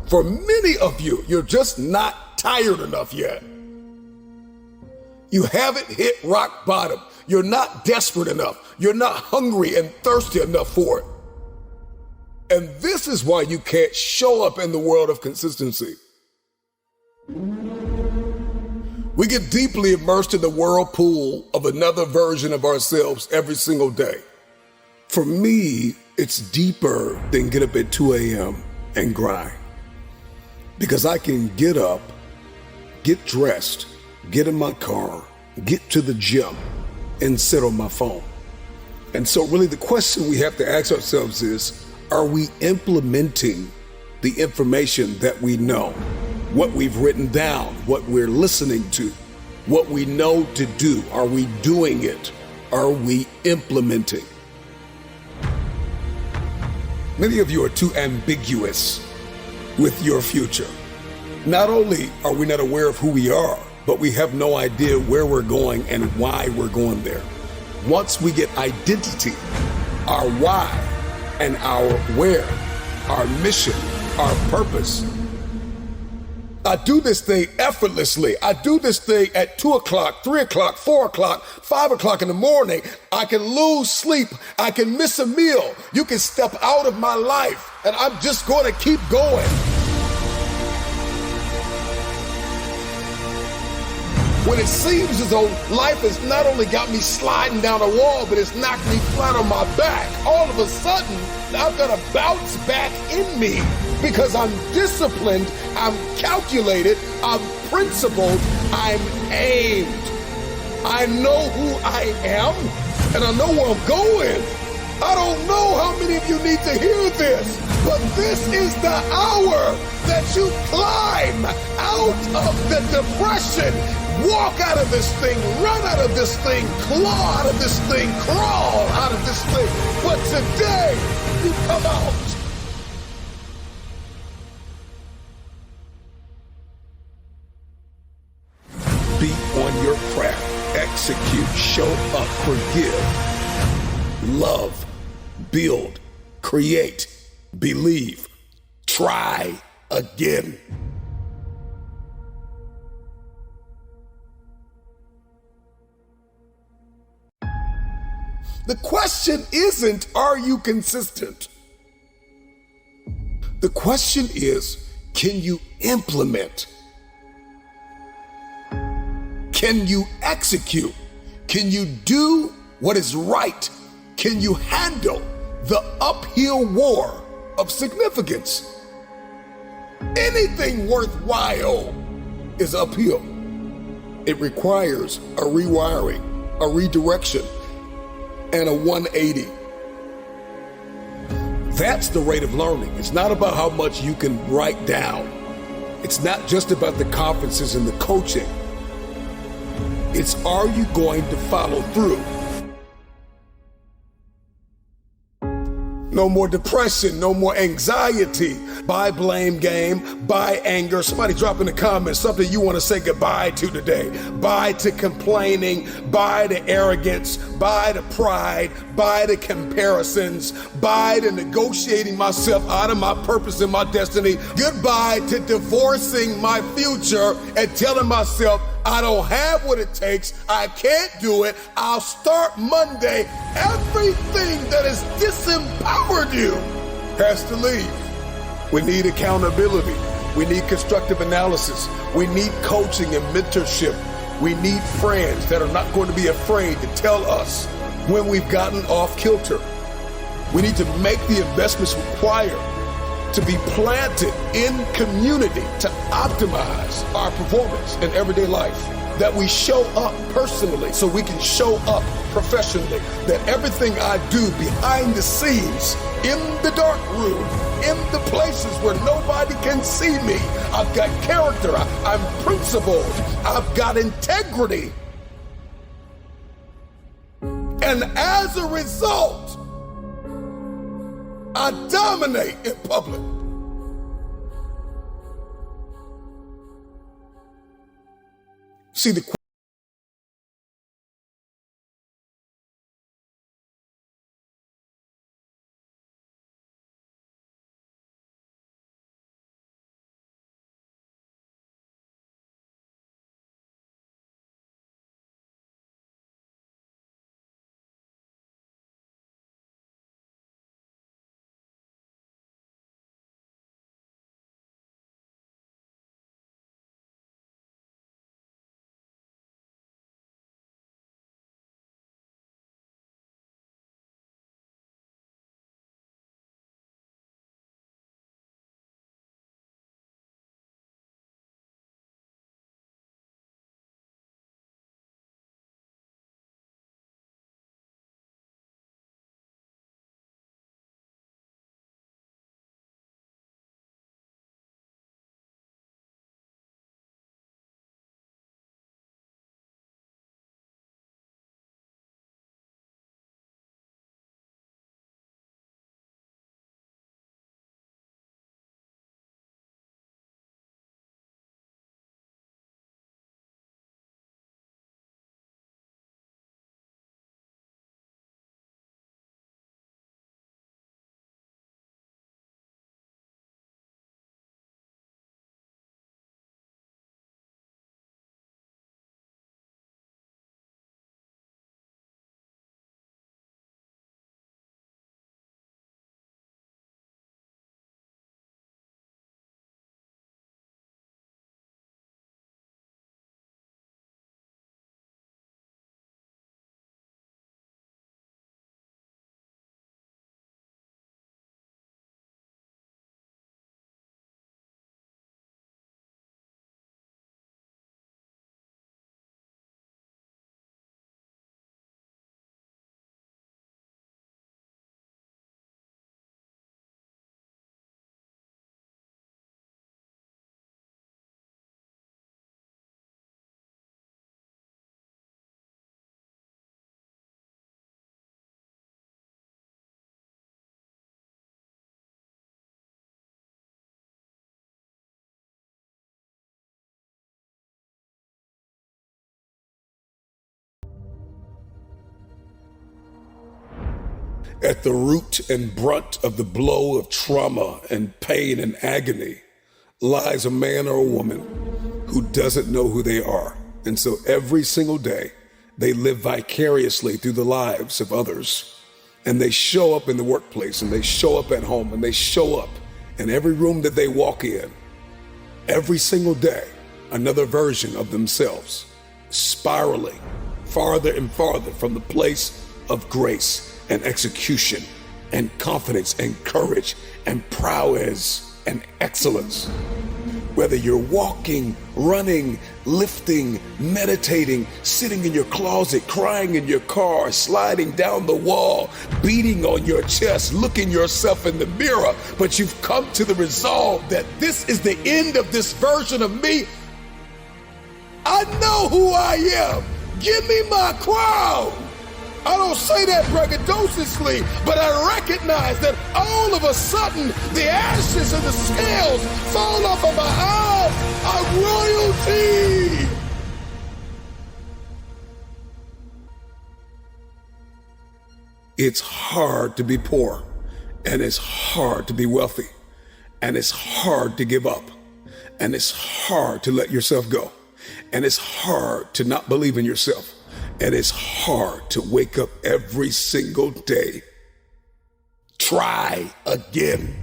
For many of you, you're just not tired enough yet. You haven't hit rock bottom. You're not desperate enough. You're not hungry and thirsty enough for it. And this is why you can't show up in the world of consistency. We get deeply immersed in the whirlpool of another version of ourselves every single day. For me, it's deeper than get up at 2 a.m. and grind. Because I can get up, get dressed, get in my car, get to the gym, and sit on my phone. And so really the question we have to ask ourselves is, are we implementing the information that we know? What we've written down, what we're listening to, what we know to do? Are we doing it? Are we implementing? Many of you are too ambiguous with your future. Not only are we not aware of who we are, but we have no idea where we're going and why we're going there. Once we get identity, our why and our where, our mission, our purpose. I do this thing effortlessly. I do this thing at 2 o'clock, 3 o'clock, 4 o'clock, 5 o'clock in the morning. I can lose sleep. I can miss a meal. You can step out of my life and I'm just going to keep going. When it seems as though life has not only got me sliding down a wall, but it's knocked me flat on my back, all of a sudden, I've got a bounce back in me because I'm disciplined, I'm calculated, I'm principled, I'm aimed. I know who I am, and I know where I'm going. I don't know how many of you need to hear this, but this is the hour that you climb out of the depression. Walk out of this thing, run out of this thing, claw out of this thing, crawl out of this thing. But today, you come out. Be on your craft, execute, show up, forgive, love, build, create, believe, try again. The question isn't, are you consistent? The question is, can you implement? Can you execute? Can you do what is right? Can you handle the uphill war of significance? Anything worthwhile is uphill. It requires a rewiring, a redirection, and a 180. That's the rate of learning. It's not about how much you can write down. It's not just about the conferences and the coaching. It's, are you going to follow through? No more depression, no more anxiety. Bye blame game, bye anger. Somebody drop in the comments something you want to say goodbye to today. Bye to complaining, bye to arrogance, bye to pride, bye to comparisons, bye to negotiating myself out of my purpose and my destiny. Goodbye to divorcing my future and telling myself, I don't have what it takes. I can't do it. I'll start Monday. Everything that has disempowered you has to leave. We need accountability. We need constructive analysis. We need coaching and mentorship. We need friends that are not going to be afraid to tell us when we've gotten off kilter. We need to make the investments required to be planted in community to optimize our performance in everyday life. That we show up personally so we can show up professionally. That everything I do behind the scenes, in the dark room, in the places where nobody can see me, I've got character, I'm principled, I've got integrity. And as a result, I dominate in public. See, the At the root and brunt of the blow of trauma and pain and agony lies a man or a woman who doesn't know who they are. And so every single day, they live vicariously through the lives of others. And they show up in the workplace, and they show up at home, and they show up in every room that they walk in. Every single day, another version of themselves, spiraling farther and farther from the place of grace and execution and confidence and courage and prowess and excellence. Whether you're walking, running, lifting, meditating, sitting in your closet, crying in your car, sliding down the wall, beating on your chest, looking yourself in the mirror, but you've come to the resolve that this is the end of this version of me. I know who I am. Give me my crown. I don't say that braggadociously, but I recognize that all of a sudden the ashes and the scales fall off of my eyes. I'm royalty. It's hard to be poor, and it's hard to be wealthy, and it's hard to give up, and it's hard to let yourself go, and it's hard to not believe in yourself. And it's hard to wake up every single day. Try again.